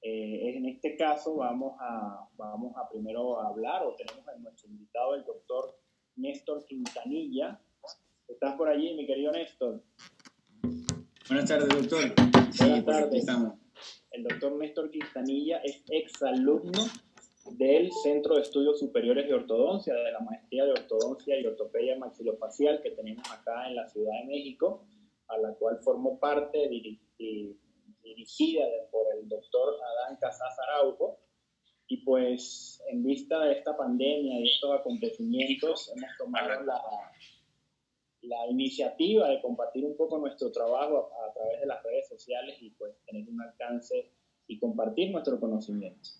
En este caso vamos a primero hablar, o tenemos a nuestro invitado, el doctor Néstor Quintanilla. ¿Estás por allí, mi querido Néstor? Buenas tardes, doctor. Buenas tardes. Estamos. El doctor Néstor Quintanilla es exalumno del Centro de Estudios Superiores de Ortodoncia, de la Maestría de Ortodoncia y Ortopedia Maxilofacial que tenemos acá en la Ciudad de México, a la cual formó parte dirigida por el doctor Adán Casas Araujo. Y pues en vista de esta pandemia y estos acontecimientos hemos tomado la iniciativa de compartir un poco nuestro trabajo a través de las redes sociales y pues tener un alcance y compartir nuestro conocimiento.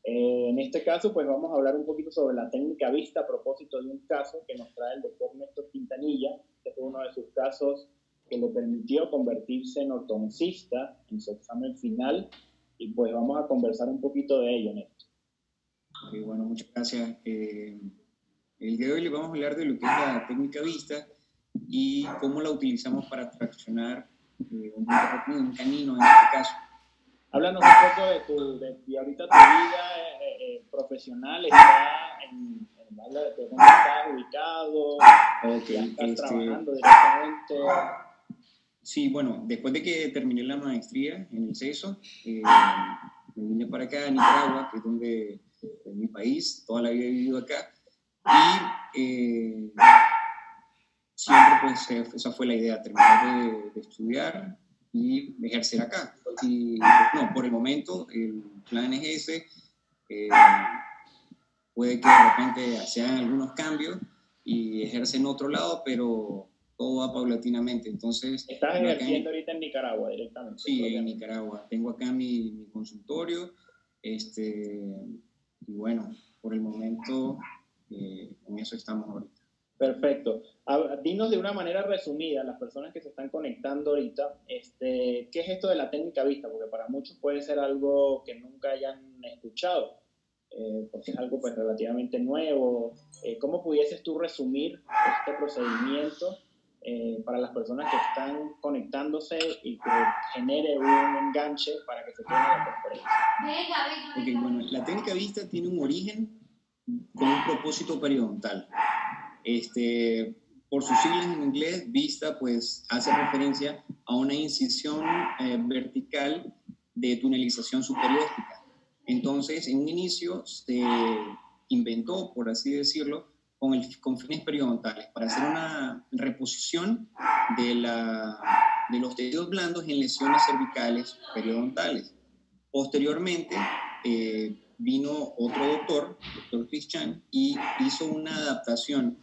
En este caso pues vamos a hablar un poquito sobre la técnica vista a propósito de un caso que nos trae el doctor Néstor Quintanilla, que fue uno de sus casos que le permitió convertirse en ortodoncista en su examen final, y pues vamos a conversar un poquito de ello, Néstor. Bueno, muchas gracias. El día de hoy le vamos a hablar de lo que es la técnica vista y cómo la utilizamos para traccionar un canino en este caso. Háblanos un poco de ahorita tu vida profesional. ¿Está en dónde estás ubicado? ¿Estás trabajando directamente? Sí, bueno, después de que terminé la maestría en el CESO, me vine para acá, a Nicaragua, que es donde es mi país, toda la vida he vivido acá, y siempre pues esa fue la idea, terminar de estudiar y ejercer acá. Y no, por el momento el plan es ese. Puede que de repente se hagan algunos cambios y ejerce en otro lado, pero todo va paulatinamente. Entonces, ¿estás ejerciendo ahorita en Nicaragua directamente? Sí, en Nicaragua. Tengo acá mi consultorio, y bueno, por el momento en eso estamos ahorita. Perfecto. Dinos de una manera resumida, a las personas que se están conectando ahorita, ¿qué es esto de la técnica vista? Porque para muchos puede ser algo que nunca hayan escuchado, porque es algo pues relativamente nuevo. ¿Cómo pudieses tú resumir este procedimiento para las personas que están conectándose y que genere un enganche para que se queden en la conferencia? Ok, bueno, la técnica vista tiene un origen con un propósito periodontal. Por sus siglas en inglés, vista pues hace referencia a una incisión vertical de tunelización superióstica. Entonces, en un inicio se inventó, por así decirlo, con fines periodontales, para hacer una reposición de los tejidos blandos en lesiones cervicales periodontales. Posteriormente, vino otro doctor Chris Chan, y hizo una adaptación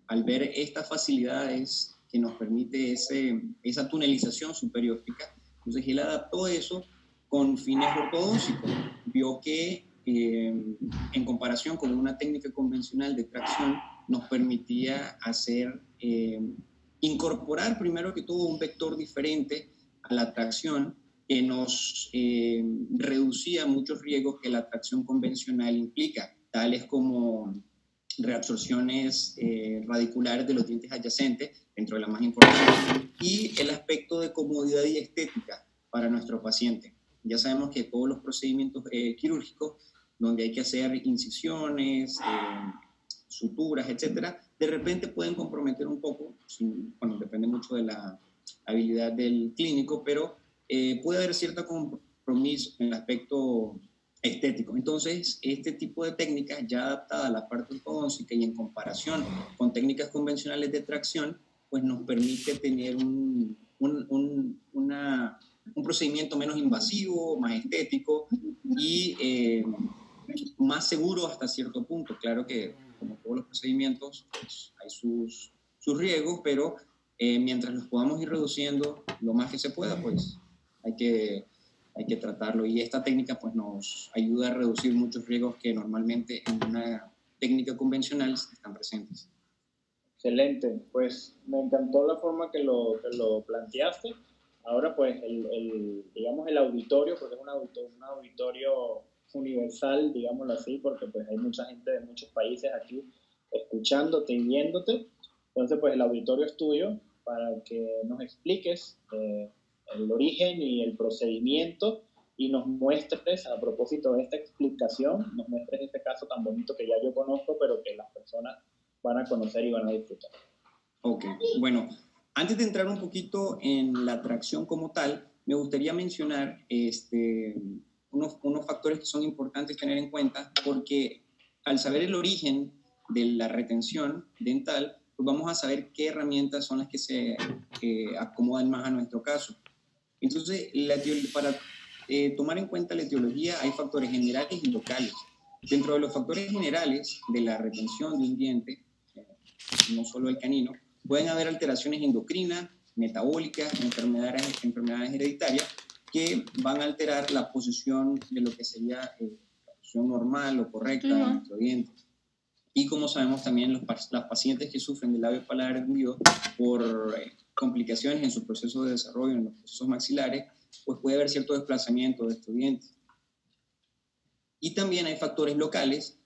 al ver estas facilidades que nos permite esa tunelización superióstica. Entonces él adaptó eso con fines ortodóncicos. Vio que en comparación con una técnica convencional de tracción nos permitía incorporar primero que todo un vector diferente a la tracción, que nos reducía muchos riesgos que la tracción convencional implica, tales como reabsorciones radiculares de los dientes adyacentes, dentro de la más importante, y el aspecto de comodidad y estética para nuestro paciente. Ya sabemos que todos los procedimientos quirúrgicos, donde hay que hacer incisiones, suturas, etcétera, de repente pueden comprometer un poco, bueno, depende mucho de la habilidad del clínico, pero puede haber cierto compromiso en el aspecto estético. Entonces, este tipo de técnicas ya adaptada a la parte ortodóntica y en comparación con técnicas convencionales de tracción, pues nos permite tener un procedimiento menos invasivo, más estético y más seguro hasta cierto punto. Claro que, como todos los procedimientos, pues, hay sus riesgos, pero mientras los podamos ir reduciendo lo más que se pueda, pues hay que tratarlo. Y esta técnica pues nos ayuda a reducir muchos riesgos que normalmente en una técnica convencional están presentes. Excelente, pues me encantó la forma que lo planteaste. Ahora pues digamos el auditorio, porque es un auditorio universal, digámoslo así, porque pues hay mucha gente de muchos países aquí escuchándote y viéndote. Entonces pues el auditorio es tuyo para que nos expliques el origen y el procedimiento, y nos muestres, a propósito de esta explicación, nos muestres este caso tan bonito que ya yo conozco, pero que las personas van a conocer y van a disfrutar. Ok, bueno, antes de entrar un poquito en la tracción como tal, me gustaría mencionar unos factores que son importantes tener en cuenta, porque al saber el origen de la retención dental, pues vamos a saber qué herramientas son las que se acomodan más a nuestro caso. Entonces, para tomar en cuenta la etiología hay factores generales y locales. Dentro de los factores generales de la retención de un diente, no solo el canino, pueden haber alteraciones endocrinas, metabólicas, enfermedades hereditarias que van a alterar la posición de lo que sería la posición normal o correcta de nuestro diente. Y como sabemos también, las pacientes que sufren de labio paladar hendido por complicaciones en su proceso de desarrollo, en los procesos maxilares, pues puede haber cierto desplazamiento de estos dientes. Y también hay factores locales,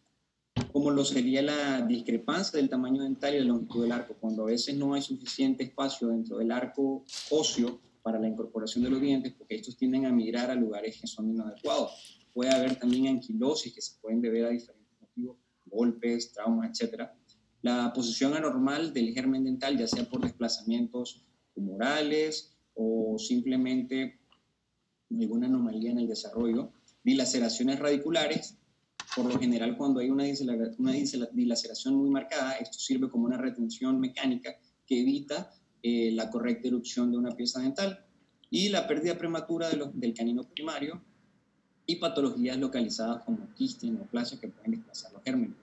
como lo sería la discrepancia del tamaño dental y la longitud del arco, cuando a veces no hay suficiente espacio dentro del arco óseo para la incorporación de los dientes, porque estos tienden a migrar a lugares que son inadecuados. Puede haber también anquilosis que se pueden deber a diferentes motivos, golpes, traumas, etc. La posición anormal del germen dental, ya sea por desplazamientos tumorales o simplemente alguna anomalía en el desarrollo, dilaceraciones radiculares. Por lo general, cuando hay una dilaceración muy marcada, esto sirve como una retención mecánica que evita la correcta erupción de una pieza dental, y la pérdida prematura del canino primario y patologías localizadas como quistes, neoplasias que pueden desplazar los gérmenes.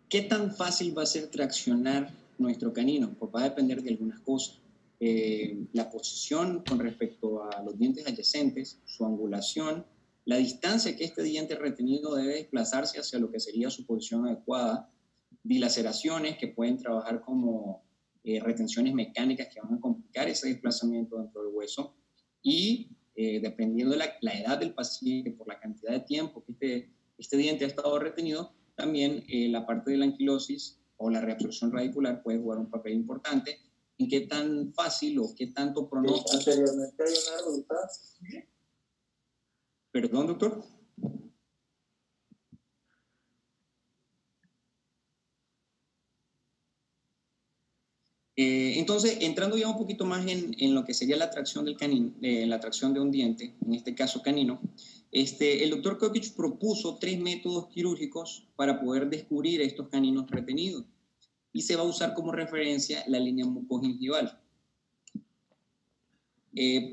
¿Qué tan fácil va a ser traccionar nuestro canino? Pues va a depender de algunas cosas. La posición con respecto a los dientes adyacentes, su angulación, la distancia que este diente retenido debe desplazarse hacia lo que sería su posición adecuada, dilaceraciones que pueden trabajar como retenciones mecánicas que van a complicar ese desplazamiento dentro del hueso, y dependiendo de la edad del paciente, por la cantidad de tiempo que este diente ha estado retenido, también la parte de la anquilosis o la reabsorción radicular puede jugar un papel importante en qué tan fácil o qué tanto pronóstico. Anteriormente hay una ruta. Perdón, doctor. Entonces, entrando ya un poquito más en lo que sería la tracción del canino, la tracción de un diente, en este caso canino, el doctor Kokich propuso 3 métodos quirúrgicos para poder descubrir estos caninos retenidos, y se va a usar como referencia la línea mucogingival.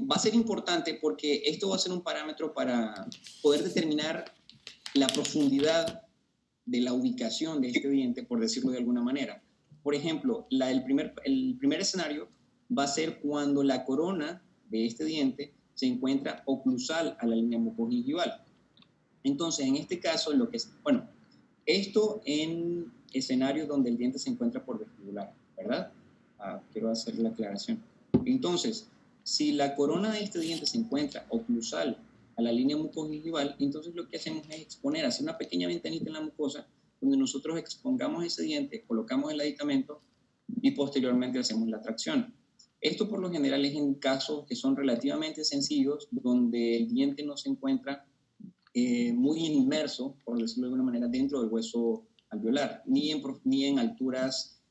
Va a ser importante porque esto va a ser un parámetro para poder determinar la profundidad de la ubicación de este diente, por decirlo de alguna manera. Por ejemplo, el primer escenario va a ser cuando la corona de este diente se encuentra oclusal a la línea mucogingival. Entonces, en este caso, esto en escenarios donde el diente se encuentra por vestibular, ¿verdad? Quiero hacer la aclaración. Entonces, si la corona de este diente se encuentra oclusal a la línea mucogingival, entonces lo que hacemos es hacer una pequeña ventanita en la mucosa donde nosotros expongamos ese diente, colocamos el aditamento y posteriormente hacemos la tracción. Esto por lo general es en casos que son relativamente sencillos, donde el diente no se encuentra muy inmerso, por decirlo de alguna manera, dentro del hueso alveolar, ni en alturas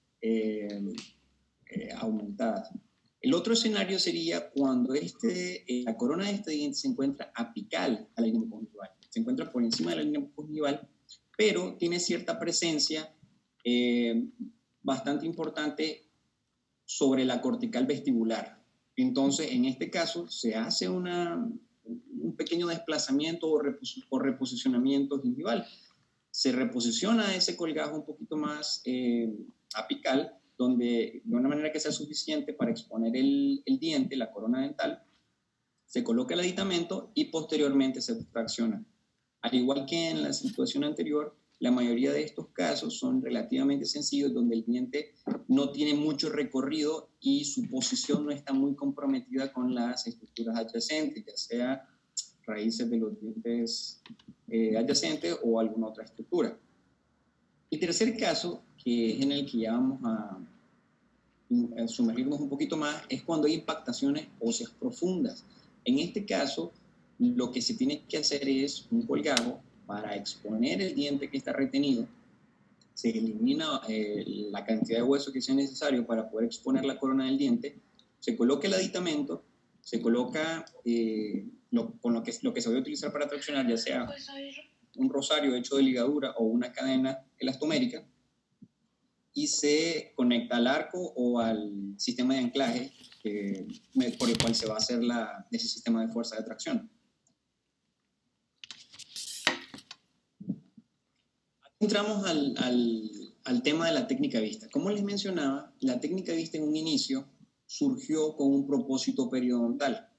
aumentadas. El otro escenario sería cuando la corona de este diente se encuentra apical a la línea mucogingival, se encuentra por encima de la línea mucogingival, pero tiene cierta presencia bastante importante sobre la cortical vestibular. Entonces, en este caso, se hace un pequeño desplazamiento o reposicionamiento gingival. Se reposiciona ese colgajo un poquito más apical, donde de una manera que sea suficiente para exponer el diente, la corona dental, se coloca el aditamento y posteriormente se tracciona. Al igual que en la situación anterior, la mayoría de estos casos son relativamente sencillos, donde el diente no tiene mucho recorrido y su posición no está muy comprometida con las estructuras adyacentes, ya sea raíces de los dientes adyacentes o alguna otra estructura. El tercer caso, que es en el que ya vamos a sumergirnos un poquito más, es cuando hay impactaciones óseas profundas. En este caso, lo que se tiene que hacer es un colgajo para exponer el diente que está retenido. Se elimina la cantidad de hueso que sea necesario para poder exponer la corona del diente, se coloca el aditamento, se coloca lo que se va a utilizar para traccionar, ya sea un rosario hecho de ligadura o una cadena elastomérica, y se conecta al arco o al sistema de anclaje por el cual se va a hacer ese sistema de fuerza de tracción. Entramos al tema de la técnica vista. Como les mencionaba, la técnica vista en un inicio surgió con un propósito periodontal.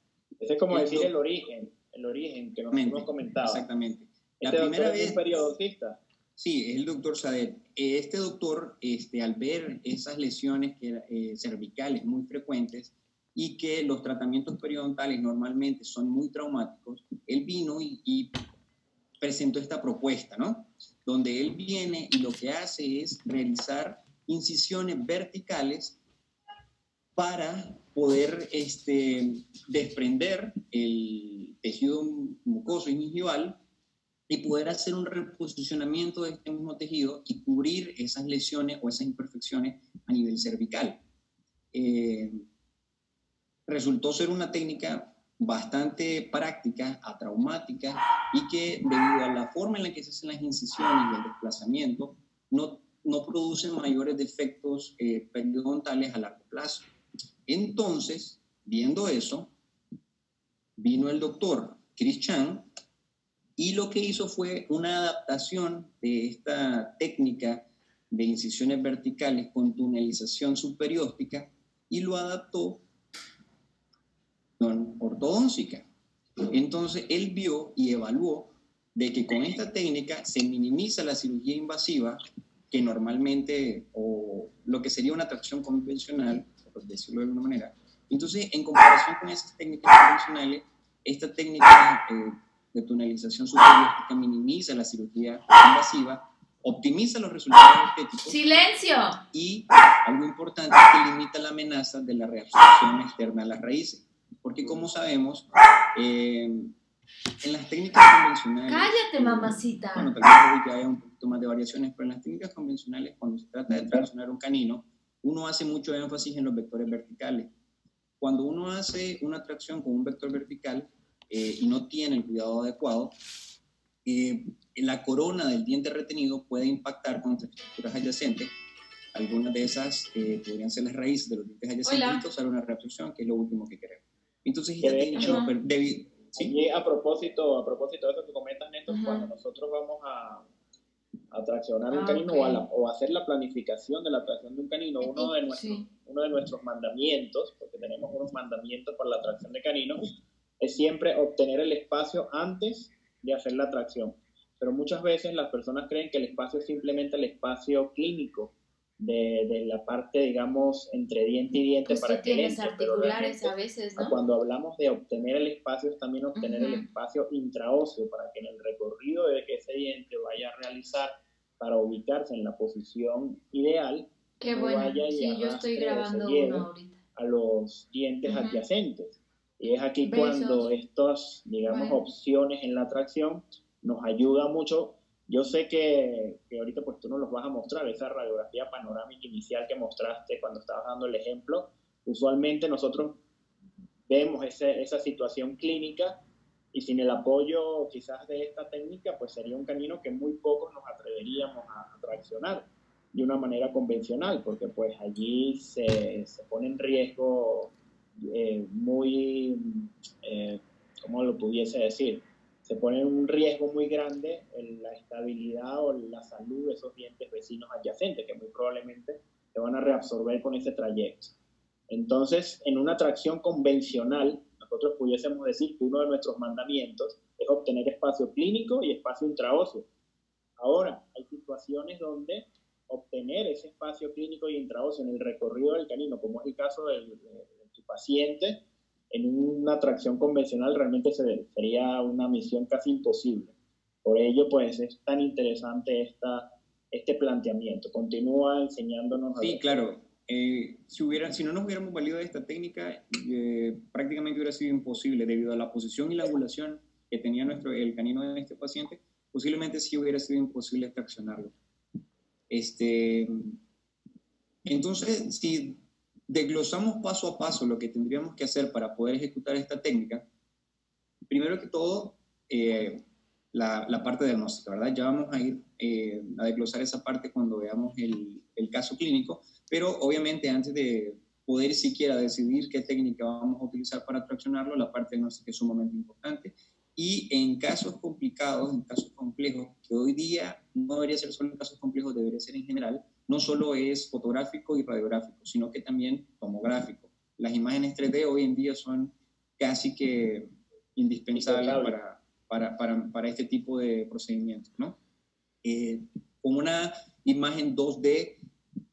Ese es como decir el origen que nos comentaba. Exactamente. La primera vez, ¿es un periodoncista? Sí, es el doctor Sadet. Este doctor, al ver esas lesiones cervicales muy frecuentes y que los tratamientos periodontales normalmente son muy traumáticos, él vino y presentó esta propuesta, ¿no? Donde él viene y lo que hace es realizar incisiones verticales para poder desprender el tejido mucoso y gingival y poder hacer un reposicionamiento de este mismo tejido y cubrir esas lesiones o esas imperfecciones a nivel cervical. Resultó ser una técnica bastante práctica, atraumática, y que debido a la forma en la que se hacen las incisiones y el desplazamiento, no producen mayores defectos periodontales a largo plazo. Entonces, viendo eso, vino el doctor Chris Chan y lo que hizo fue una adaptación de esta técnica de incisiones verticales con tunelización subperióstica y lo adaptó con ortodóntica. Entonces, él vio y evaluó de que con esta técnica se minimiza la cirugía invasiva que normalmente, o lo que sería una tracción convencional, por decirlo de alguna manera. Entonces, en comparación con esas técnicas convencionales, esta técnica de tunelización subperióstica minimiza la cirugía invasiva, optimiza los resultados estéticos. ¡Silencio! Y algo importante es que limita la amenaza de la reabsorción externa a las raíces. Porque como sabemos, en las técnicas convencionales... ¡Cállate, mamacita! Bueno, tal vez que haya un poquito más de variaciones, pero en las técnicas convencionales, cuando se trata de traccionar un canino, uno hace mucho énfasis en los vectores verticales. Cuando uno hace una tracción con un vector vertical y no tiene el cuidado adecuado, la corona del diente retenido puede impactar contra estructuras adyacentes. Algunas de esas podrían ser las raíces de los dientes adyacentes y causar una reabsorción, que es lo último que queremos. Entonces, esta técnica... ¿Sí? Y a propósito de eso que comentas, Néstor, cuando nosotros vamos a traccionar un canino o hacer la planificación de la tracción de un canino, uno de nuestros mandamientos, porque tenemos unos mandamientos para la tracción de caninos, es siempre obtener el espacio antes de hacer la tracción. Pero muchas veces las personas creen que el espacio es simplemente el espacio clínico de la parte, digamos, entre diente y diente. Pues para que tienes articulares a veces, ¿no? Cuando hablamos de obtener el espacio, es también obtener el espacio intraóseo para que en el recorrido de que ese diente vaya a realizar para ubicarse en la posición ideal, qué bueno, vaya sí, yo estoy grabando uno ahorita. A los dientes adyacentes. Y es aquí cuando estas, digamos, opciones en la tracción nos ayuda mucho. Yo sé que ahorita pues tú nos los vas a mostrar, esa radiografía panorámica inicial que mostraste cuando estabas dando el ejemplo. Usualmente nosotros vemos esa situación clínica y sin el apoyo quizás de esta técnica, pues sería un canino que muy pocos nos atreveríamos a traccionar de una manera convencional, porque pues allí se pone en riesgo ¿cómo lo pudiese decir? Se pone en un riesgo muy grande en la estabilidad o la salud de esos dientes vecinos adyacentes, que muy probablemente se van a reabsorber con ese trayecto. Entonces, en una tracción convencional, nosotros pudiésemos decir que uno de nuestros mandamientos es obtener espacio clínico y espacio intraóseo. Ahora, hay situaciones donde obtener ese espacio clínico y intraóseo en el recorrido del canino, como es el caso de tu paciente, en una tracción convencional realmente sería una misión casi imposible. Por ello, pues, es tan interesante este planteamiento. Continúa enseñándonos. Sí, claro. si no nos hubiéramos valido de esta técnica, prácticamente hubiera sido imposible debido a la posición y la angulación que tenía el canino de este paciente, posiblemente sí hubiera sido imposible extraccionarlo. Entonces, si desglosamos paso a paso lo que tendríamos que hacer para poder ejecutar esta técnica, primero que todo, la parte diagnóstica, ¿verdad? Ya vamos a ir a desglosar esa parte cuando veamos el caso clínico, pero obviamente antes de poder siquiera decidir qué técnica vamos a utilizar para traccionarlo, la parte diagnóstica es sumamente importante. Y en casos complicados, en casos complejos, que hoy día no debería ser solo en casos complejos, debería ser en general, no solo es fotográfico y radiográfico, sino que también tomográfico. Las imágenes 3D hoy en día son casi que indispensables para este tipo de procedimientos, ¿no? Con una imagen 2D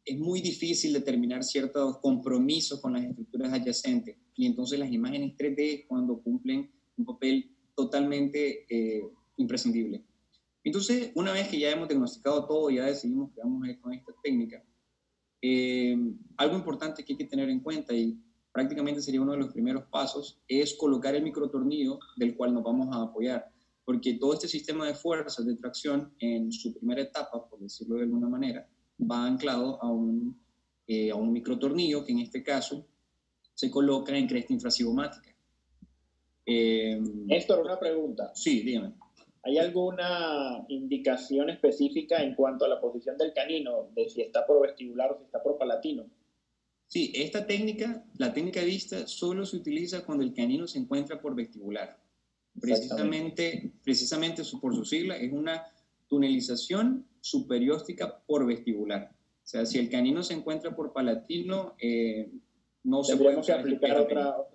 es muy difícil determinar ciertos compromisos con las estructuras adyacentes, y entonces las imágenes 3D cuando cumplen un papel totalmente imprescindible. Entonces, una vez que ya hemos diagnosticado todo, ya decidimos que vamos a ir con esta técnica, algo importante que hay que tener en cuenta, y prácticamente sería uno de los primeros pasos, es colocar el microtornillo del cual nos vamos a apoyar, porque todo este sistema de fuerzas de tracción en su primera etapa, por decirlo de alguna manera, va anclado a un microtornillo que en este caso se coloca en cresta infracigomática. Néstor, una pregunta. Sí, dígame. ¿Hay alguna indicación específica en cuanto a la posición del canino, de si está por vestibular o si está por palatino? Sí, esta técnica, la técnica de vista, solo se utiliza cuando el canino se encuentra por vestibular. Precisamente por su sigla, es una tunelización superióstica por vestibular. O sea, si el canino se encuentra por palatino, no se puede que aplicar otra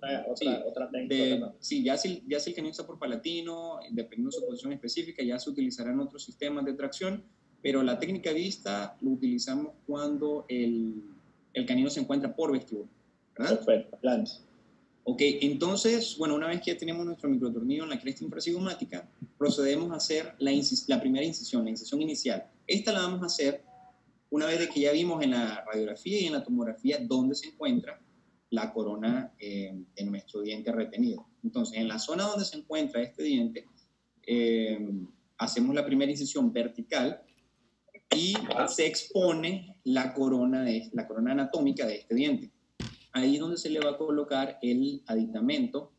técnica. Sí, ya si el canino está por palatino, dependiendo de su posición específica, ya se utilizarán otros sistemas de tracción, pero la técnica vista lo utilizamos cuando el canino se encuentra por vestibular, ¿verdad? Perfecto, lance. Ok, entonces, bueno, una vez que ya tenemos nuestro microtornillo en la cresta infracigomática, procedemos a hacer la primera incisión, la incisión inicial. Esta la vamos a hacer una vez de que ya vimos en la radiografía y en la tomografía dónde se encuentra la corona de nuestro diente retenido. Entonces, en la zona donde se encuentra este diente, hacemos la primera incisión vertical y se expone la corona anatómica de este diente. Ahí es donde se le va a colocar el aditamento.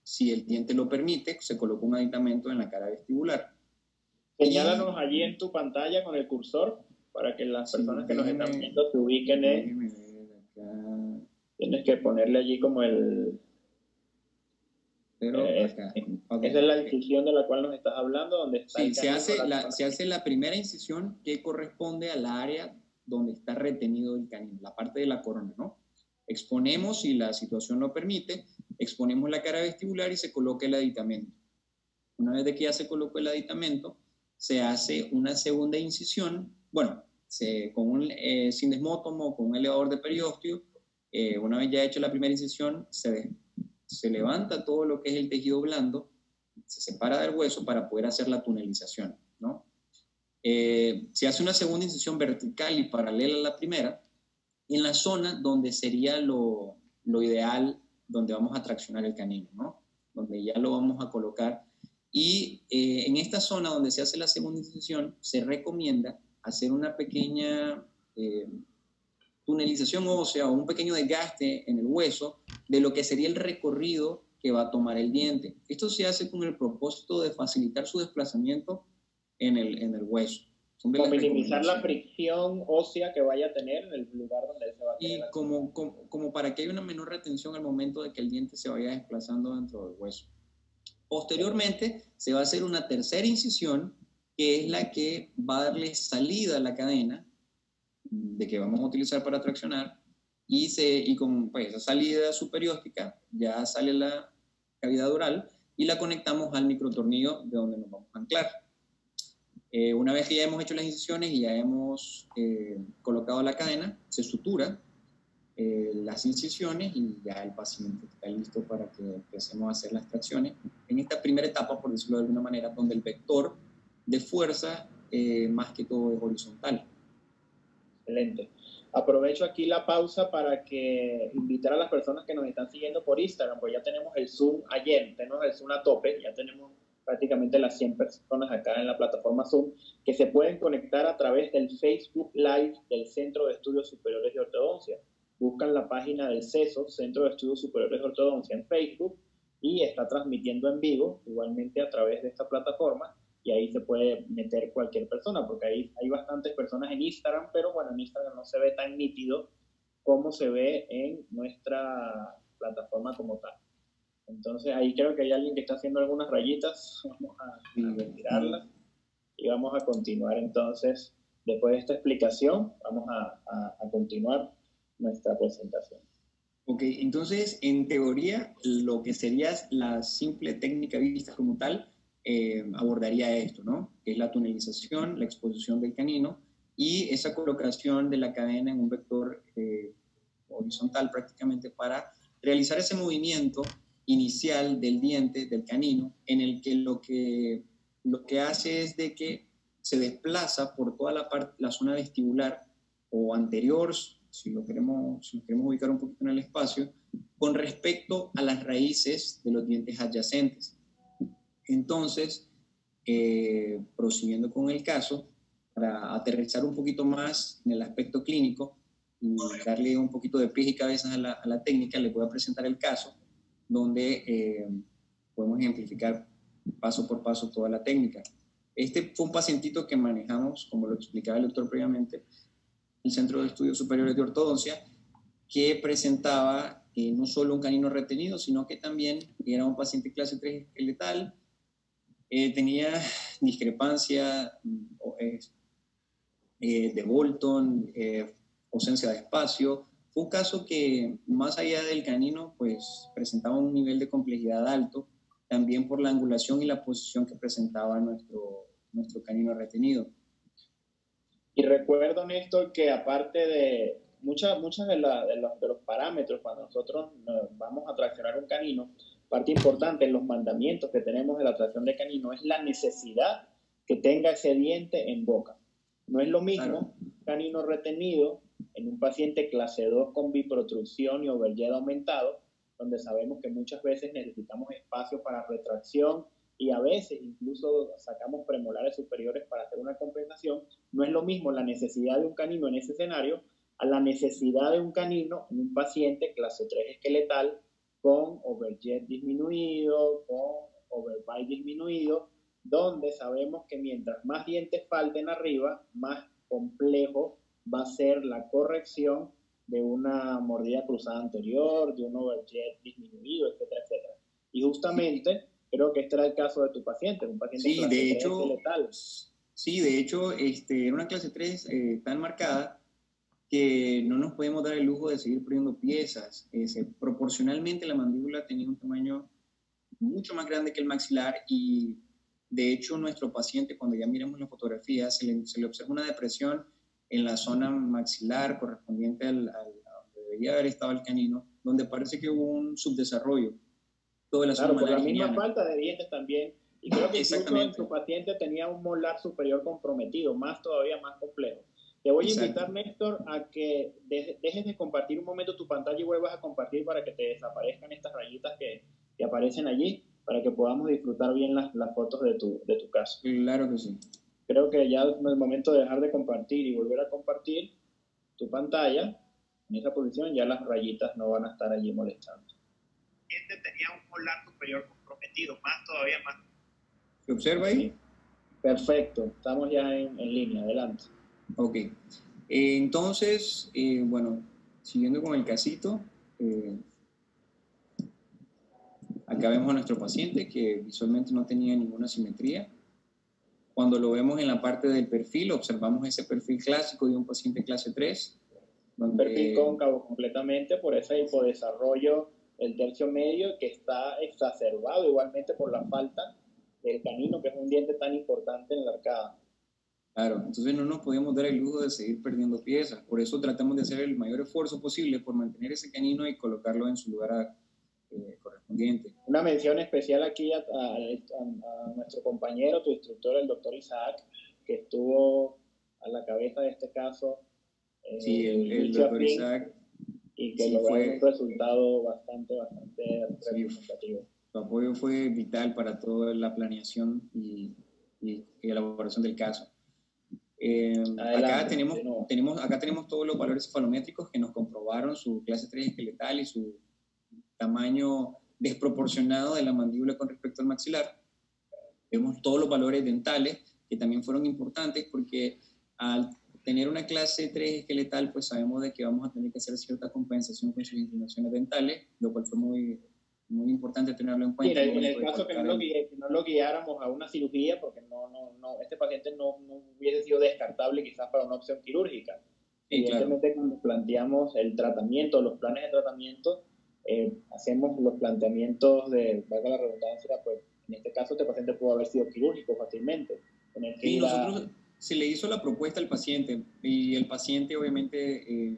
Si el diente lo permite, se coloca un aditamento en la cara vestibular. Señálanos allí en tu pantalla con el cursor para que las personas que nos están viendo se ubiquen Tienes que ponerle allí como el... acá. Okay. Esa es la incisión de la cual nos estás hablando, donde está sí, se hace la primera incisión que corresponde al área donde está retenido el canino, la parte de la corona, ¿no? Exponemos, si la situación lo permite, exponemos la cara vestibular y se coloca el aditamento. Una vez de que ya se colocó el aditamento, se hace una segunda incisión, bueno, con un sindesmótomo o con un elevador de periósteo. Una vez ya hecho la primera incisión, se levanta todo lo que es el tejido blando, se separa del hueso para poder hacer la tunelización, ¿no? Se hace una segunda incisión vertical y paralela a la primera, en la zona donde sería lo ideal, donde vamos a traccionar el canino, ¿no? Donde ya lo vamos a colocar. Y en esta zona donde se hace la segunda incisión, se recomienda hacer una pequeña tunelización ósea o un pequeño desgaste en el hueso de lo que sería el recorrido que va a tomar el diente. Esto se hace con el propósito de facilitar su desplazamiento en el hueso. Para minimizar la fricción ósea que vaya a tener en el lugar donde se va a tener. Y como para que haya una menor retención al momento de que el diente se vaya desplazando dentro del hueso. Posteriormente se va a hacer una tercera incisión, que es la que va a darle salida a la cadena de que vamos a utilizar para traccionar, y con esa salida superióstica ya sale la cavidad oral y la conectamos al microtornillo de donde nos vamos a anclar. Una vez que ya hemos hecho las incisiones y ya hemos colocado la cadena, se sutura las incisiones y ya el paciente está listo para que empecemos a hacer las tracciones. En esta primera etapa, por decirlo de alguna manera, donde el vector de fuerza más que todo es horizontal. Excelente. Aprovecho aquí la pausa para que invitar a las personas que nos están siguiendo por Instagram, pues ya tenemos el Zoom ayer, tenemos el Zoom a tope, ya tenemos prácticamente las 100 personas acá en la plataforma Zoom, que se pueden conectar a través del Facebook Live del Centro de Estudios Superiores de Ortodoncia. Buscan la página del CESO, Centro de Estudios Superiores de Ortodoncia, en Facebook, y está transmitiendo en vivo, igualmente a través de esta plataforma, y ahí se puede meter cualquier persona, porque ahí hay bastantes personas en Instagram, pero bueno, en Instagram no se ve tan nítido como se ve en nuestra plataforma como tal. Entonces ahí creo que hay alguien que está haciendo algunas rayitas, vamos a retirarlas y vamos a continuar entonces. Después de esta explicación, vamos a continuar nuestra presentación. Ok, entonces en teoría lo que sería la simple técnica vista como tal, abordaría esto, ¿no? Que es la tunelización, la exposición del canino y esa colocación de la cadena en un vector horizontal prácticamente para realizar ese movimiento inicial del diente, del canino, en el que lo que hace es de que se desplaza por toda la zona vestibular o anterior, si nos queremos ubicar un poquito en el espacio, con respecto a las raíces de los dientes adyacentes. Entonces, prosiguiendo con el caso, para aterrizar un poquito más en el aspecto clínico y darle un poquito de pies y cabezas a la técnica, les voy a presentar el caso donde podemos ejemplificar paso por paso toda la técnica. Este fue un pacientito que manejamos, como lo explicaba el doctor previamente, el Centro de Estudios Superiores de Ortodoncia, que presentaba no solo un canino retenido, sino que también era un paciente clase 3 esqueletal, tenía discrepancia de Bolton, ausencia de espacio. Fue un caso que, más allá del canino, pues presentaba un nivel de complejidad alto, también por la angulación y la posición que presentaba nuestro canino retenido. Y recuerdo, Néstor, que aparte de muchas de los parámetros, cuando nosotros vamos a traccionar un canino, parte importante en los mandamientos que tenemos de la tracción de canino es la necesidad que tenga ese diente en boca. No es lo mismo canino retenido en un paciente clase 2 con biprotrusión y overjet aumentado, donde sabemos que muchas veces necesitamos espacio para retracción y a veces incluso sacamos premolares superiores para hacer una compensación. No es lo mismo la necesidad de un canino en ese escenario a la necesidad de un canino en un paciente clase 3 esqueletal con overjet disminuido, con overbite disminuido, donde sabemos que mientras más dientes falten arriba, más complejo va a ser la corrección de una mordida cruzada anterior, de un overjet disminuido, etcétera, etcétera. Y justamente creo que este era el caso de tu paciente, un paciente sí, clase de 3 hecho, esqueletal. Sí, de hecho, era una clase 3 tan marcada que no nos podemos dar el lujo de seguir perdiendo piezas. Proporcionalmente la mandíbula tenía un tamaño mucho más grande que el maxilar y de hecho nuestro paciente, cuando ya miramos la fotografía, se le observa una depresión en la zona maxilar correspondiente a donde debería haber estado el canino, donde parece que hubo un subdesarrollo. Toda la zona por la misma falta de dientes también. Y creo que incluso en tu paciente tenía un molar superior comprometido, todavía más complejo. Te voy a invitar, Néstor, a que dejes de compartir un momento tu pantalla y vuelvas a compartir para que te desaparezcan estas rayitas que aparecen allí, para que podamos disfrutar bien las fotos de tu caso. Claro que sí. Creo que ya es el momento de dejar de compartir y volver a compartir tu pantalla. En esa posición ya las rayitas no van a estar allí molestando. Este tenía un molar superior comprometido, todavía más. ¿Se observa ahí? Sí. Perfecto, estamos ya en línea, adelante. Ok, entonces, bueno, siguiendo con el casito, acá vemos a nuestro paciente que visualmente no tenía ninguna simetría. Cuando lo vemos en la parte del perfil, observamos ese perfil clásico de un paciente clase 3. Un perfil cóncavo completamente por ese hipodesarrollo del tercio medio que está exacerbado igualmente por la falta del canino, que es un diente tan importante en la arcada. Claro, entonces no nos podemos dar el lujo de seguir perdiendo piezas. Por eso tratamos de hacer el mayor esfuerzo posible por mantener ese canino y colocarlo en su lugar correspondiente. Una mención especial aquí a nuestro compañero, tu instructor, el doctor Isaac, que estuvo a la cabeza de este caso Sí, el doctor Isaac. Y que logró un resultado bastante representativo. Su apoyo fue vital para toda la planeación y elaboración del caso. Acá tenemos todos los valores cefalométricos que nos comprobaron su clase 3 esqueletal y su tamaño desproporcionado de la mandíbula con respecto al maxilar. Vemos todos los valores dentales, que también fueron importantes porque al tener una clase 3 esqueletal, pues sabemos de que vamos a tener que hacer cierta compensación con sus inclinaciones dentales, lo cual fue muy importante tenerlo en cuenta. Sí, en el caso que no lo guiáramos a una cirugía, porque este paciente no hubiese sido descartable quizás para una opción quirúrgica. Sí, evidentemente, claro. Cuando planteamos el tratamiento, los planes de tratamiento, hacemos los planteamientos valga la redundancia, pues en este caso este paciente pudo haber sido quirúrgico fácilmente. Sí, nosotros se le hizo la propuesta al paciente y el paciente obviamente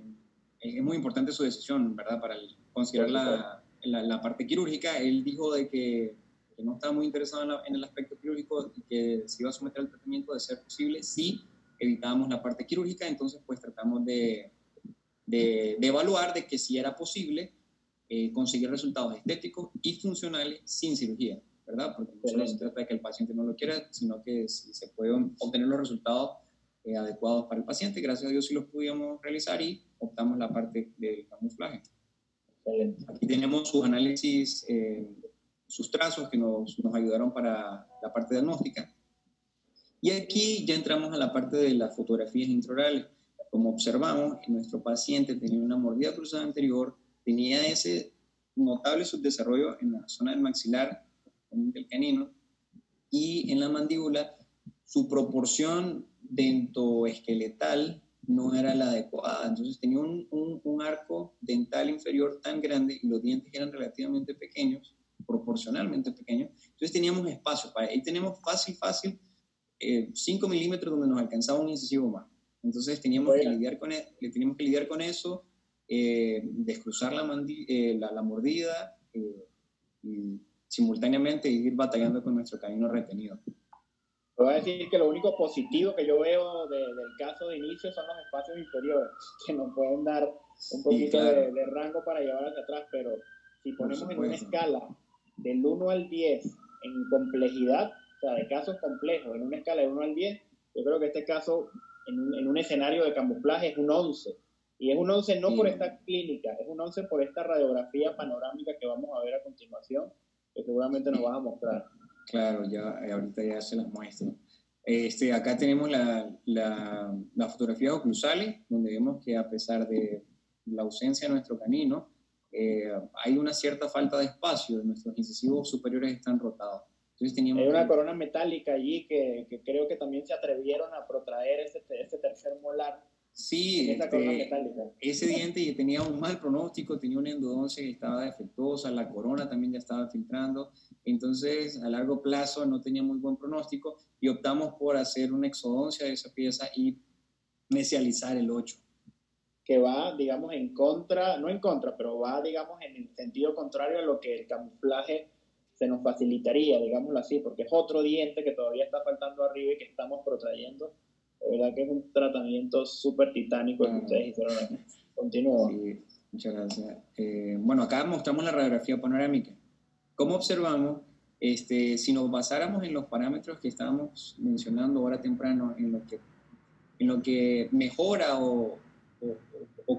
es muy importante su decisión, ¿verdad? Para considerar la parte quirúrgica. Él dijo de que no estaba muy interesado en el aspecto quirúrgico y que se iba a someter al tratamiento de ser posible si evitábamos la parte quirúrgica. Entonces pues tratamos de evaluar de que si era posible conseguir resultados estéticos y funcionales sin cirugía, ¿verdad? Porque no solo se trata de que el paciente no lo quiera, sino que si se pueden obtener los resultados adecuados para el paciente. Gracias a Dios sí los pudimos realizar y optamos la parte del camuflaje. Aquí tenemos sus análisis, sus trazos que nos ayudaron para la parte diagnóstica. Y aquí ya entramos a la parte de las fotografías intraorales. Como observamos, nuestro paciente tenía una mordida cruzada anterior, tenía ese notable subdesarrollo en la zona del maxilar, del canino, y en la mandíbula su proporción dentoesqueletal no era la adecuada. Entonces tenía un arco dental inferior tan grande y los dientes eran relativamente pequeños, proporcionalmente pequeños. Entonces teníamos espacio para ahí. Tenemos fácil 5 milímetros donde nos alcanzaba un incisivo más. Entonces teníamos que lidiar con eso, descruzar la mordida y simultáneamente ir batallando con nuestro canino retenido. Voy a decir que lo único positivo que yo veo del caso de inicio son los espacios inferiores, que nos pueden dar un poquito de rango para llevar hacia atrás, pero si ponemos en una escala del 1 al 10 en complejidad, o sea, de casos complejos, en una escala de 1 al 10, yo creo que este caso en un escenario de camuflaje es un 11. Y es un 11 no por esta clínica, es un 11 por esta radiografía panorámica que vamos a ver a continuación, que seguramente nos vas a mostrar. Claro, ahorita ya se las muestro. Acá tenemos las fotografías oclusales, donde vemos que a pesar de la ausencia de nuestro canino, hay una cierta falta de espacio, nuestros incisivos superiores están rotados. Entonces hay una corona metálica allí que creo que también se atrevieron a protraer ese tercer molar. Sí, ese diente tenía un mal pronóstico, tenía una endodoncia que estaba defectuosa, la corona también ya estaba filtrando, entonces a largo plazo no tenía muy buen pronóstico y optamos por hacer una exodoncia de esa pieza y mesializar el 8. Que va, digamos, pero va, digamos, en el sentido contrario a lo que el camuflaje se nos facilitaría, digámoslo así, porque es otro diente que todavía está faltando arriba y que estamos protrayendo. De verdad que es un tratamiento súper titánico que ustedes hicieron. Continúa. Sí, muchas gracias. Bueno, acá mostramos la radiografía panorámica. Como observamos, si nos basáramos en los parámetros que estábamos mencionando ahora temprano, en lo que mejora o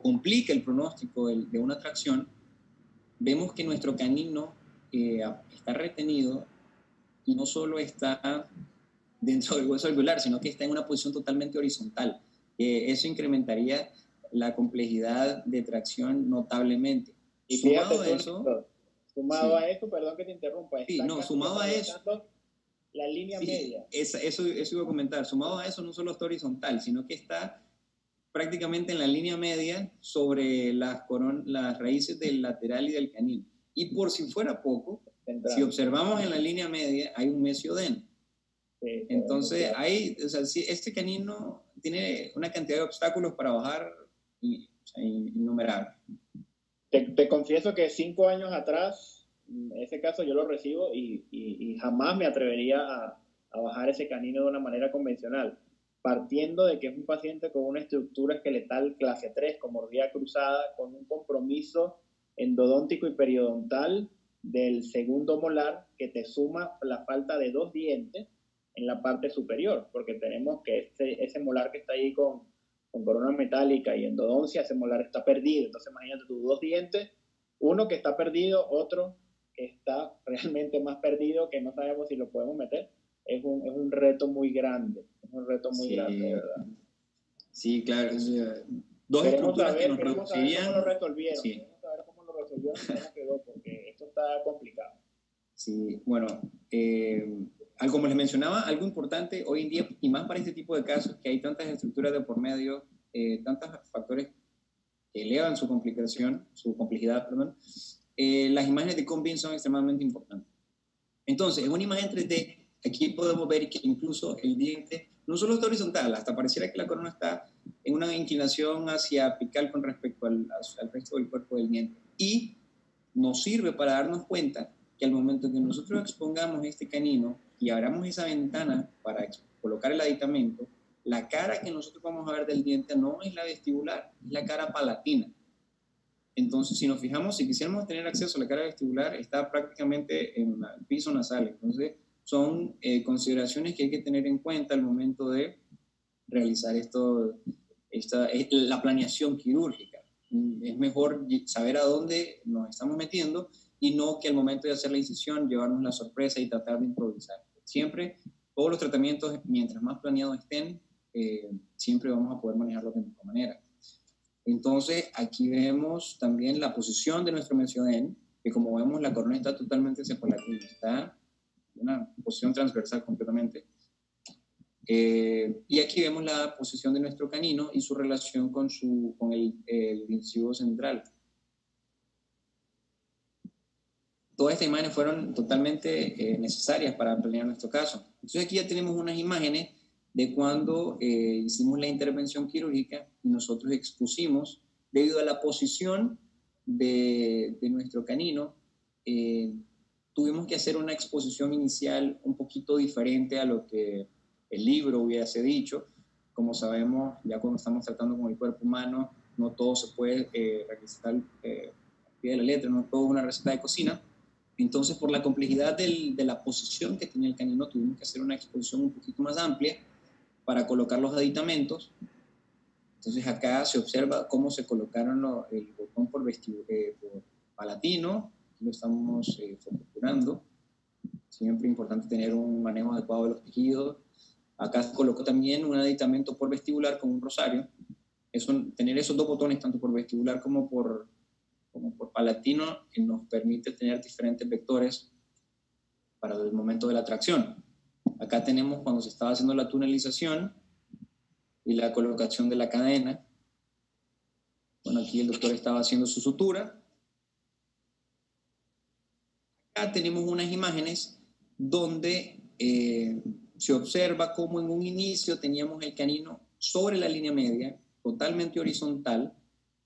complica el pronóstico de una tracción, vemos que nuestro canino está retenido y no solo está dentro del hueso alveolar, sino que está en una posición totalmente horizontal. Eso incrementaría la complejidad de tracción notablemente. Y sumado a eso, perdón que te interrumpa. Sí, sumado a eso. La línea media. Eso iba a comentar. Sumado a eso, no solo está horizontal, sino que está prácticamente en la línea media sobre las raíces del lateral y del canino. Y por si fuera poco, si observamos en la línea media, hay un mesiodeno. Sí, entonces, este canino tiene una cantidad de obstáculos para bajar innumerables. Te confieso que 5 años atrás, ese caso yo lo recibo y jamás me atrevería a bajar ese canino de una manera convencional. partiendo de que es un paciente con una estructura esqueletal clase 3, con mordida cruzada, con un compromiso endodóntico y periodontal del segundo molar, que te suma la falta de 2 dientes en la parte superior, porque tenemos que ese molar que está ahí con corona metálica y endodoncia, ese molar está perdido. Entonces imagínate tus 2 dientes, uno que está perdido, otro que está realmente más perdido, que no sabemos si lo podemos meter. Es un reto muy grande, es un reto muy grande, ¿verdad? Sí, claro. Dos estructuras que nos reducirían. Queremos saber cómo lo resolvieron, queremos saber cómo lo resolvieron y cómo quedó, porque esto está complicado. Sí, bueno, como les mencionaba, algo importante hoy en día, y más para este tipo de casos, que hay tantas estructuras de por medio, tantos factores que elevan su complejidad, las imágenes de COM-BIM son extremadamente importantes. Entonces, en una imagen 3D, aquí podemos ver que incluso el diente no solo está horizontal, hasta pareciera que la corona está en una inclinación hacia apical con respecto al resto del cuerpo del diente. Y nos sirve para darnos cuenta que al momento que nosotros expongamos este canino y abramos esa ventana para colocar el aditamento, la cara que nosotros vamos a ver del diente no es la vestibular, es la cara palatina. Entonces, si nos fijamos, si quisiéramos tener acceso a la cara vestibular, está prácticamente en el piso nasal. Entonces, son consideraciones que hay que tener en cuenta al momento de realizar la planeación quirúrgica. Es mejor saber a dónde nos estamos metiendo y no que al momento de hacer la incisión llevarnos la sorpresa y tratar de improvisar. Siempre, todos los tratamientos, mientras más planeados estén, siempre vamos a poder manejarlos de mejor manera. Entonces, aquí vemos también la posición de nuestro mesioden, que como vemos la corona está totalmente cepalatina, está en una posición transversal completamente. Y aquí vemos la posición de nuestro canino y su relación con el incisivo central. Todas estas imágenes fueron totalmente necesarias para planear nuestro caso. Entonces aquí ya tenemos unas imágenes de cuando hicimos la intervención quirúrgica y nosotros expusimos, debido a la posición de nuestro canino, tuvimos que hacer una exposición inicial un poquito diferente a lo que el libro hubiese dicho. Como sabemos, ya cuando estamos tratando con el cuerpo humano, no todo se puede realizar al pie de la letra, no todo es una receta de cocina. Entonces, por la complejidad de la posición que tenía el canino, tuvimos que hacer una exposición un poquito más amplia para colocar los aditamentos. Entonces, acá se observa cómo se colocaron el botón por palatino. Aquí lo estamos procurando. Siempre es importante tener un manejo adecuado de los tejidos. Acá se colocó también un aditamento por vestibular con un rosario. Tener esos 2 botones, tanto por vestibular como por palatino, que nos permite tener diferentes vectores para el momento de la tracción. Acá tenemos cuando se estaba haciendo la tunelización y la colocación de la cadena. Bueno, aquí el doctor estaba haciendo su sutura. Acá tenemos unas imágenes donde se observa cómo en un inicio teníamos el canino sobre la línea media, totalmente horizontal,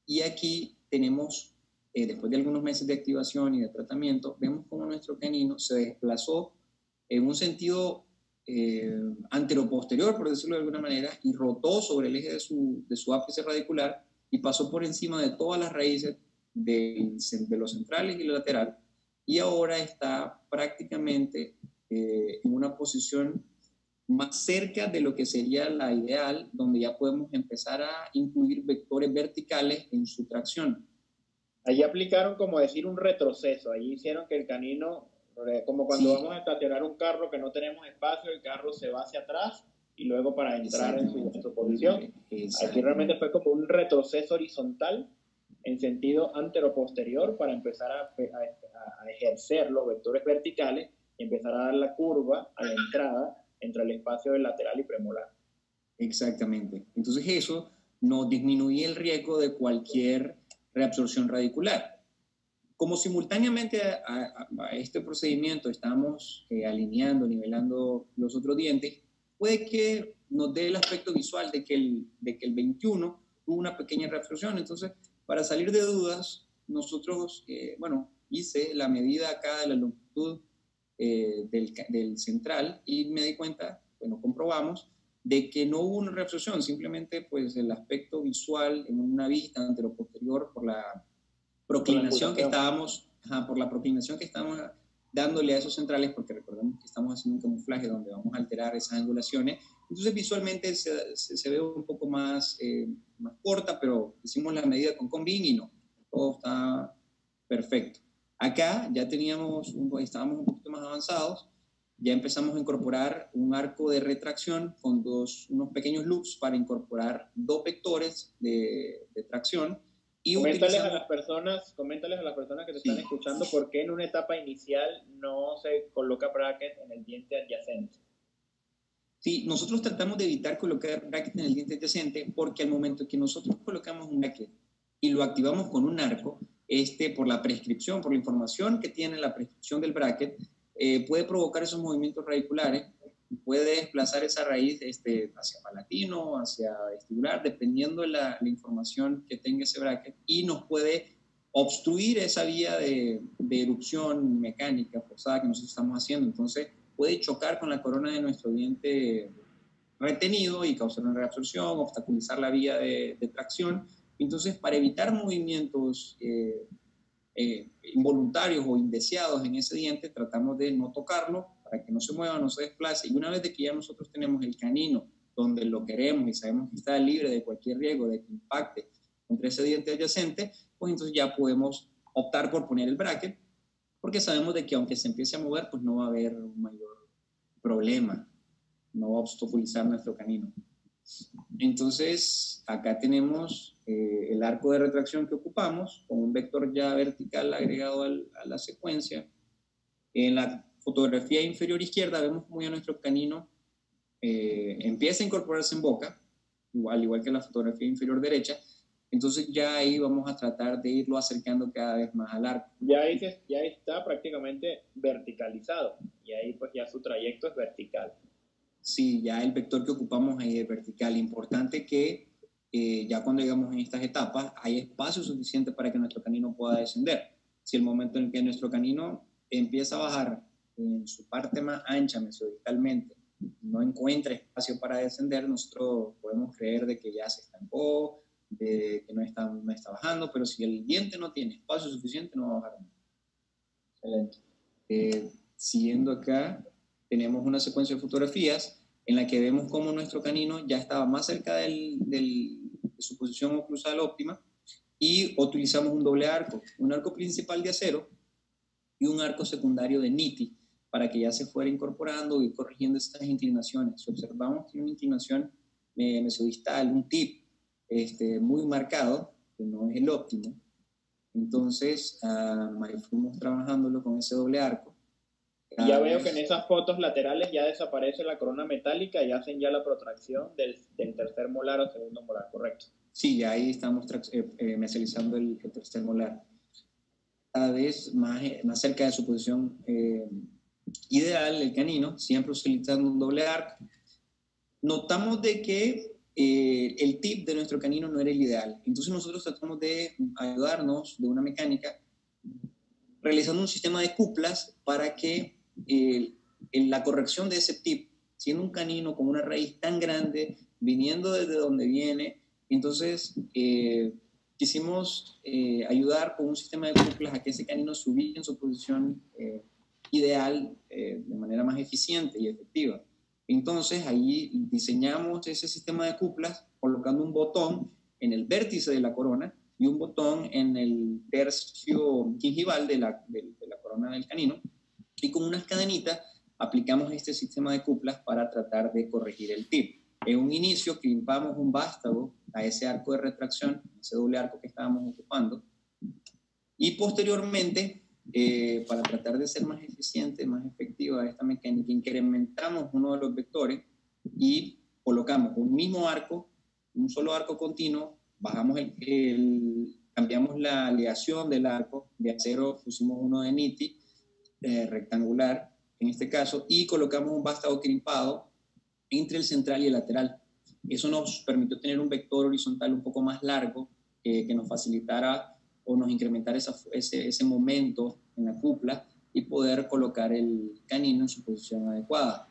y aquí tenemos, después de algunos meses de activación y de tratamiento, vemos cómo nuestro canino se desplazó en un sentido anteroposterior, por decirlo de alguna manera, y rotó sobre el eje de su ápice radicular y pasó por encima de todas las raíces de los centrales y el lateral, y ahora está prácticamente en una posición más cerca de lo que sería la ideal, donde ya podemos empezar a incluir vectores verticales en su tracción. Allí aplicaron, como decir, un retroceso. Allí hicieron que el canino, como cuando vamos a estacionar un carro que no tenemos espacio, el carro se va hacia atrás y luego para entrar en su posición. Aquí realmente fue como un retroceso horizontal en sentido anteroposterior para empezar a ejercer los vectores verticales y empezar a dar la curva a la entrada entre el espacio del lateral y premolar. Exactamente. Entonces eso nos disminuye el riesgo de cualquier reabsorción radicular. Como simultáneamente a este procedimiento estamos alineando, nivelando los otros dientes, puede que nos dé el aspecto visual de que el 21 tuvo una pequeña reabsorción. Entonces, para salir de dudas, nosotros, hice la medida acá de la longitud del central y me di cuenta, comprobamos de que no hubo una reabsorción, simplemente pues el aspecto visual en una vista anteroposterior por la proclinación que estábamos, por la proclinación que estábamos dándole a esos centrales, porque recordemos que estamos haciendo un camuflaje donde vamos a alterar esas angulaciones. Entonces visualmente se ve un poco más, más corta, pero hicimos la medida con Conbin y no, todo está perfecto. Acá ya estábamos un poquito más avanzados, ya empezamos a incorporar un arco de retracción con unos pequeños loops para incorporar 2 vectores de tracción. Y coméntales a las personas que te están escuchando por qué en una etapa inicial no se coloca bracket en el diente adyacente. Sí, nosotros tratamos de evitar colocar bracket en el diente adyacente porque al momento que nosotros colocamos un bracket y lo activamos con un arco, por la prescripción, por la información que tiene la prescripción del bracket, puede provocar esos movimientos radiculares, puede desplazar esa raíz hacia palatino, hacia vestibular, dependiendo de la información que tenga ese bracket, y nos puede obstruir esa vía de erupción mecánica forzada que nosotros estamos haciendo. Entonces puede chocar con la corona de nuestro diente retenido y causar una reabsorción, obstaculizar la vía de tracción. Entonces, para evitar movimientos involuntarios o indeseados en ese diente, tratamos de no tocarlo para que no se mueva, no se desplace. Y una vez de que ya nosotros tenemos el canino donde lo queremos y sabemos que está libre de cualquier riesgo de que impacte contra ese diente adyacente, pues entonces ya podemos optar por poner el bracket, porque sabemos de que aunque se empiece a mover, pues no va a haber un mayor problema, no va a obstaculizar nuestro canino. Entonces, acá tenemos el arco de retracción que ocupamos, con un vector ya vertical agregado a la secuencia. En la fotografía inferior izquierda vemos cómo ya nuestro canino empieza a incorporarse en boca, al igual que la fotografía inferior derecha. Entonces ya ahí vamos a tratar de irlo acercando cada vez más al arco. Ya está prácticamente verticalizado, y ahí pues ya su trayecto es vertical. Sí, ya el vector que ocupamos ahí es vertical. Importante que ya cuando llegamos en estas etapas hay espacio suficiente para que nuestro canino pueda descender. Si el momento en que nuestro canino empieza a bajar en su parte más ancha mesodistalmente no encuentra espacio para descender, nosotros podemos creer de que ya se estancó, de que no está bajando, pero si el diente no tiene espacio suficiente no va a bajar nada. Excelente. Siguiendo acá, tenemos una secuencia de fotografías en la que vemos cómo nuestro canino ya estaba más cerca de su posición oclusal óptima, y utilizamos un doble arco, un arco principal de acero y un arco secundario de niti, para que ya se fuera incorporando y corrigiendo estas inclinaciones. Si observamos, tiene una inclinación mesodistal, un tip muy marcado, que no es el óptimo. Entonces, fuimos trabajándolo con ese doble arco. Ya veo que en esas fotos laterales ya desaparece la corona metálica y hacen ya la protracción del tercer molar o segundo molar, ¿correcto? Sí, ya ahí estamos mesializando el tercer molar. Cada vez más cerca de su posición ideal, el canino, siempre utilizando un doble arco. Notamos de que el tip de nuestro canino no era el ideal. Entonces nosotros tratamos de ayudarnos de una mecánica realizando un sistema de cuplas para que en la corrección de ese tip, siendo un canino con una raíz tan grande, viniendo desde donde viene, entonces quisimos ayudar con un sistema de cuplas a que ese canino se ubique en su posición ideal de manera más eficiente y efectiva. Entonces ahí diseñamos ese sistema de cuplas colocando un botón en el vértice de la corona y un botón en el tercio gingival de la corona del canino, y con unas cadenitas aplicamos este sistema de cuplas para tratar de corregir el tip. En un inicio crimpamos un vástago a ese arco de retracción, ese doble arco que estábamos ocupando, y posteriormente, para tratar de ser más eficiente, más efectiva esta mecánica, incrementamos uno de los vectores y colocamos un mismo arco, un solo arco continuo, bajamos cambiamos la aleación del arco de acero, pusimos uno de niti, rectangular en este caso, y colocamos un vástago crimpado entre el central y el lateral. Eso nos permitió tener un vector horizontal un poco más largo que nos facilitara o nos incrementara ese momento en la cupla y poder colocar el canino en su posición adecuada.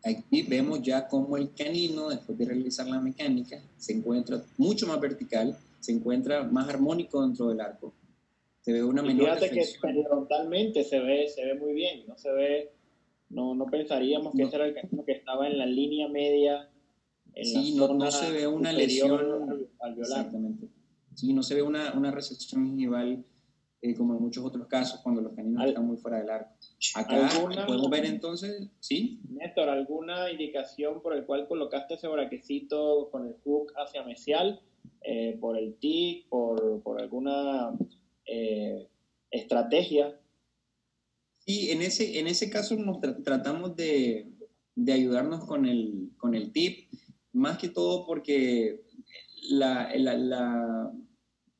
aquí vemos ya cómo el canino, después de realizar la mecánica, se encuentra mucho más vertical, se encuentra más armónico dentro del arco. Se ve una menor fíjate deflexión. que horizontalmente se ve muy bien, no se ve, no pensaríamos que ese era el canino que estaba en la línea media, en la zona no se ve una lesión alveolar. Exactamente. Sí, no se ve una resección gingival como en muchos otros casos cuando los caninos están muy fuera del arco. Acá podemos ver entonces, ¿sí? Néstor, ¿alguna indicación por el cual colocaste ese braquecito con el hook hacia mesial? ¿Por el tic? ¿Por alguna estrategia? Sí, en ese caso nos tratamos de ayudarnos con el tip, más que todo porque la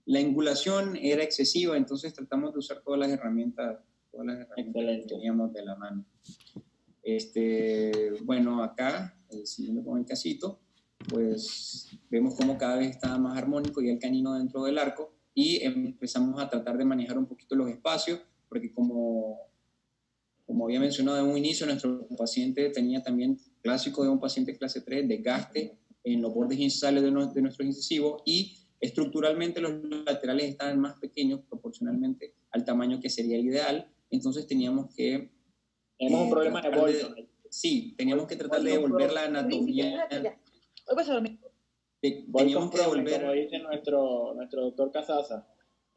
angulación era excesiva, entonces tratamos de usar todas las herramientas que teníamos de la mano. Bueno, acá, siguiendo con el casito, pues vemos cómo cada vez está más armónico y el canino dentro del arco, y empezamos a tratar de manejar un poquito los espacios, porque como había mencionado en un inicio, nuestro paciente tenía también, clásico de un paciente clase 3, desgaste en los bordes incisales de nuestros incisivos, y estructuralmente los laterales estaban más pequeños proporcionalmente al tamaño que sería el ideal. Entonces teníamos que... Tenemos un problema de Bolton. Sí, teníamos que tratar de devolver la anatomía. Teníamos que devolver... Como dice nuestro doctor Casasa.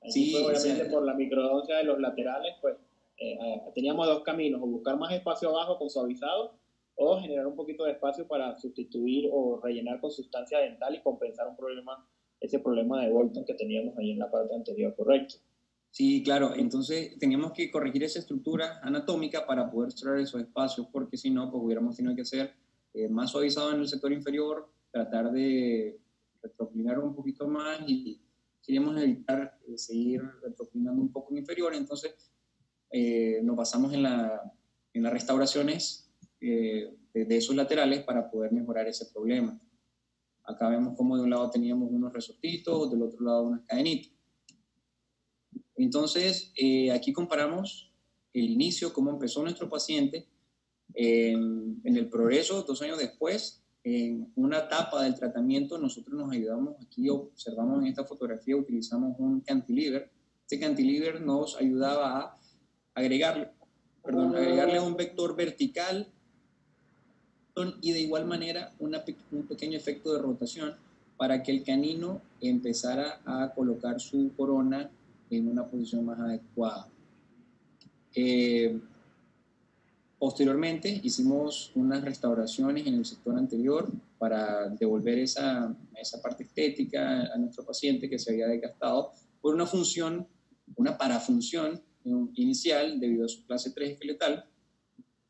Sí, obviamente por la microdoncia de los laterales, pues teníamos dos caminos: o buscar más espacio abajo con suavizado, o generar un poquito de espacio para sustituir o rellenar con sustancia dental y compensar ese problema de Bolton que teníamos ahí en la parte anterior, ¿correcto? Sí, claro. Entonces teníamos que corregir esa estructura anatómica para poder cerrar esos espacios, porque si no, pues hubiéramos tenido que hacer más suavizado en el sector inferior, tratar de retroclinar un poquito más, y queríamos evitar seguir retroclinando un poco en inferior. Entonces nos basamos en las restauraciones de esos laterales para poder mejorar ese problema. Acá vemos cómo de un lado teníamos unos resortitos, del otro lado unas cadenitas. Entonces, aquí comparamos el inicio, cómo empezó nuestro paciente, en el progreso 2 años después, en una etapa del tratamiento. Nosotros nos ayudamos, aquí observamos en esta fotografía, utilizamos un cantilever. Este cantilever nos ayudaba a agregarle un vector vertical y de igual manera un pequeño efecto de rotación para que el canino empezara a colocar su corona en una posición más adecuada. Posteriormente hicimos unas restauraciones en el sector anterior para devolver esa parte estética a nuestro paciente que se había desgastado por una parafunción inicial debido a su clase 3 esqueletal,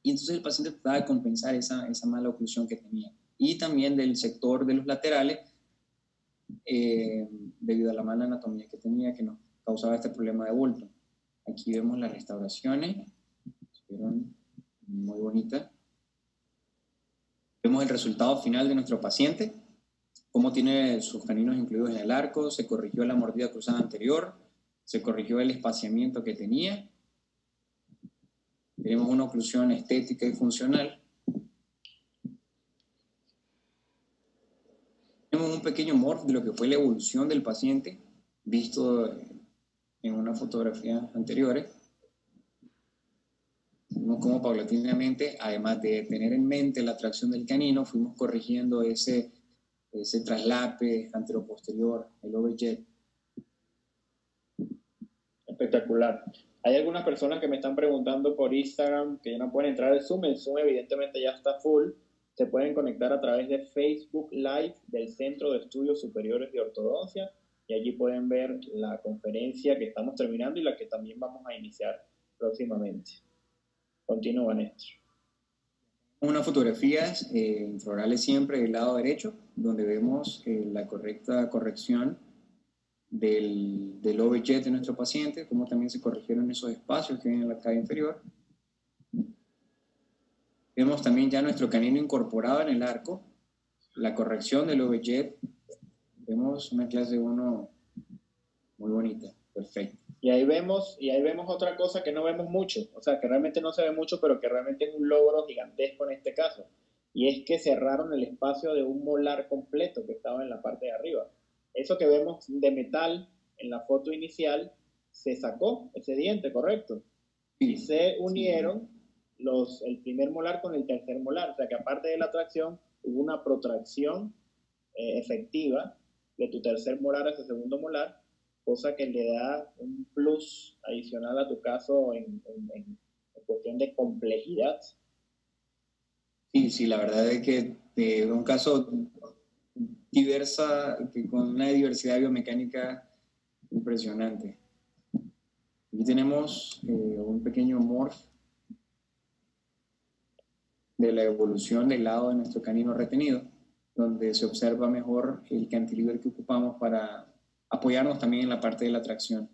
y entonces el paciente trataba de compensar esa mala oclusión que tenía, y también del sector de los laterales debido a la mala anatomía que tenía, que nos causaba este problema de Bolton. Aquí vemos las restauraciones, estuvieron muy bonitas. Vemos el resultado final de nuestro paciente, cómo tiene sus caninos incluidos en el arco, se corrigió la mordida cruzada anterior, se corrigió el espaciamiento que tenía. Tenemos una oclusión estética y funcional. Tenemos un pequeño morph de lo que fue la evolución del paciente, visto en unas fotografías anteriores. Vemos cómo paulatinamente, además de tener en mente la tracción del canino, fuimos corrigiendo ese traslape anteroposterior, el overjet. Espectacular. Hay algunas personas que me están preguntando por Instagram que ya no pueden entrar al Zoom. El Zoom evidentemente ya está full. Se pueden conectar a través de Facebook Live del Centro de Estudios Superiores de Ortodoncia, y allí pueden ver la conferencia que estamos terminando y la que también vamos a iniciar próximamente. Continúa, Néstor. Unas fotografías infrorales siempre del lado derecho, donde vemos la correcta corrección del overjet de nuestro paciente, como también se corrigieron esos espacios que vienen en la caja inferior. Vemos también ya nuestro canino incorporado en el arco, la corrección del overjet. Vemos una clase 1 muy bonita, perfecto. Y ahí vemos otra cosa que no vemos mucho, o sea, que realmente no se ve mucho, pero que realmente es un logro gigantesco en este caso. y es que cerraron el espacio de un molar completo que estaba en la parte de arriba. Eso que vemos de metal en la foto inicial, se sacó ese diente, ¿correcto? Y se unieron el primer molar con el tercer molar, o sea que aparte de la tracción, hubo una protracción efectiva de tu tercer molar a ese segundo molar, cosa que le da un plus adicional a tu caso en cuestión de complejidad. Sí, la verdad es que es un caso con una diversidad biomecánica impresionante. Aquí tenemos un pequeño morph de la evolución del lado de nuestro canino retenido, donde se observa mejor el cantilever que ocupamos para apoyarnos también en la parte de la tracción.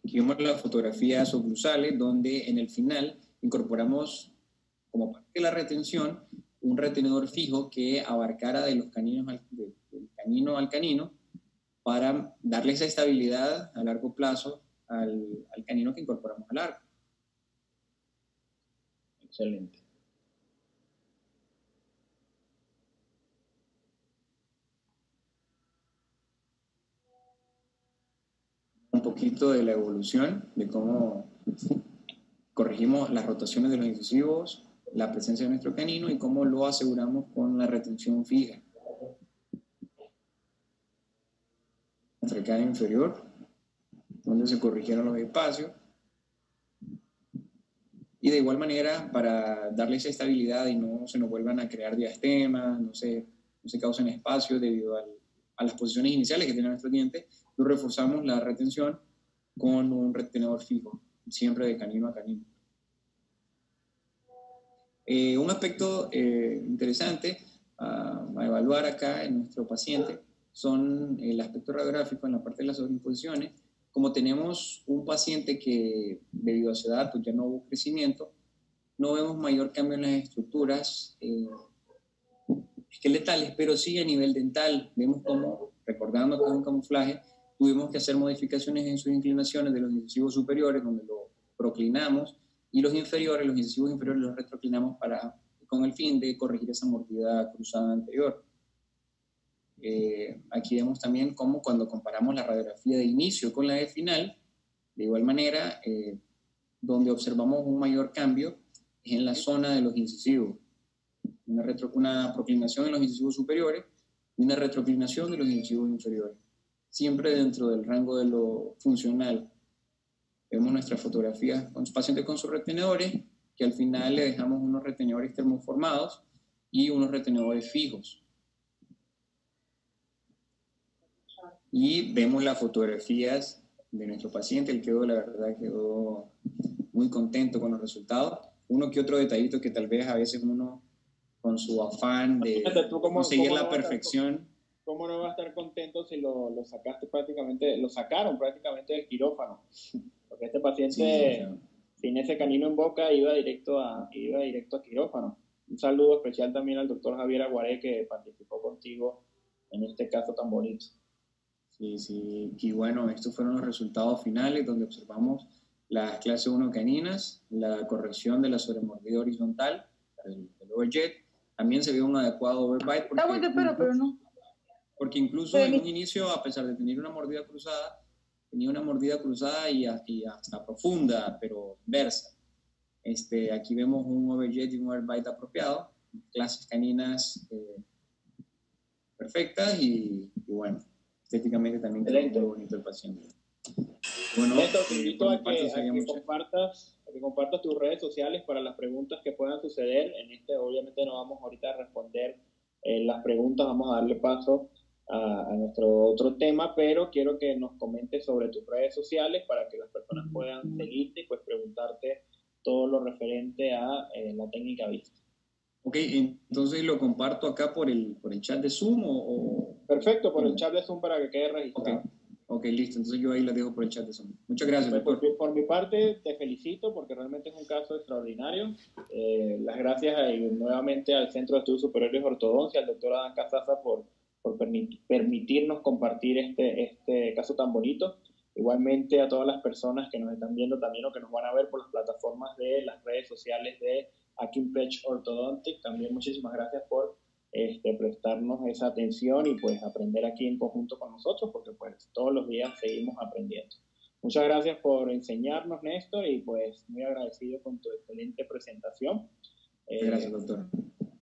Aquí vemos las fotografías oclusales, donde en el final incorporamos, como parte de la retención, un retenedor fijo que abarcara del canino al canino para darle esa estabilidad a largo plazo al canino que incorporamos al arco. Excelente. Un poquito de la evolución, de cómo corregimos las rotaciones de los incisivos, la presencia de nuestro canino y cómo lo aseguramos con la retención fija. Nuestra cara inferior, donde se corrigieron los espacios. Y de igual manera, para darle esa estabilidad y no se nos vuelvan a crear diastemas, no se causen espacios debido a las posiciones iniciales que tiene nuestro diente, lo reforzamos la retención con un retenedor fijo, siempre de canino a canino. Un aspecto interesante a evaluar acá en nuestro paciente son el aspecto radiográfico en la parte de las sobreimposiciones. Como tenemos un paciente que debido a su edad pues ya no hubo crecimiento, no vemos mayor cambio en las estructuras esqueletales, pero sí a nivel dental. Vemos como, recordando que es un camuflaje, tuvimos que hacer modificaciones en sus inclinaciones de los incisivos superiores, donde lo proclinamos, y los incisivos inferiores los retroclinamos con el fin de corregir esa mordida cruzada anterior. Aquí vemos también cómo cuando comparamos la radiografía de inicio con la de final, de igual manera, donde observamos un mayor cambio es en la zona de los incisivos. Una proclinación en los incisivos superiores y una retroclinación de los incisivos inferiores. Siempre dentro del rango de lo funcional. Vemos nuestras fotografías con los pacientes con sus retenedores, que al final le dejamos unos retenedores termoformados y unos retenedores fijos. Y vemos las fotografías de nuestro paciente. Él la verdad quedó muy contento con los resultados. Uno que otro detallito que tal vez a veces uno, con su afán de conseguir la perfección. ¿Cómo no va a estar contento si lo sacaron prácticamente del quirófano? Porque este paciente, sin ese canino en boca, iba directo a quirófano. Un saludo especial también al doctor Javier Aguaré, que participó contigo en este caso tan bonito. Sí, y bueno, estos fueron los resultados finales, donde observamos las clase 1 caninas, la corrección de la sobremordida horizontal, el overjet. También se vio un adecuado overbite. Porque incluso en un inicio, a pesar de tener una mordida cruzada, tenía una mordida cruzada y hasta profunda, pero inversa. Aquí vemos un overjet y un overbite apropiado, clases caninas perfectas y bueno, estéticamente también quedó muy bonito el paciente. Bueno, Néstor, te invito a que compartas tus redes sociales para las preguntas que puedan suceder. Obviamente no vamos ahorita a responder las preguntas, vamos a darle paso a nuestro otro tema, pero quiero que nos comentes sobre tus redes sociales para que las personas puedan seguirte y pues preguntarte todo lo referente a la técnica vista. Ok, entonces lo comparto acá por el chat de Zoom o... Perfecto, por el chat de Zoom para que quede registrado. Ok, listo, entonces yo ahí la dejo por el chat de Zoom. Muchas gracias. Pues, por mi parte te felicito porque realmente es un caso extraordinario. Las gracias nuevamente al Centro de Estudios Superiores de Ortodoncia, al doctor Adán Casaza por permitirnos compartir este caso tan bonito. Igualmente a todas las personas que nos están viendo también o que nos van a ver por las plataformas de las redes sociales de Akinpech Orthodontic, también muchísimas gracias por prestarnos esa atención y pues aprender aquí en conjunto con nosotros, porque pues todos los días seguimos aprendiendo. Muchas gracias por enseñarnos, Néstor, y pues muy agradecido con tu excelente presentación. Gracias, doctor.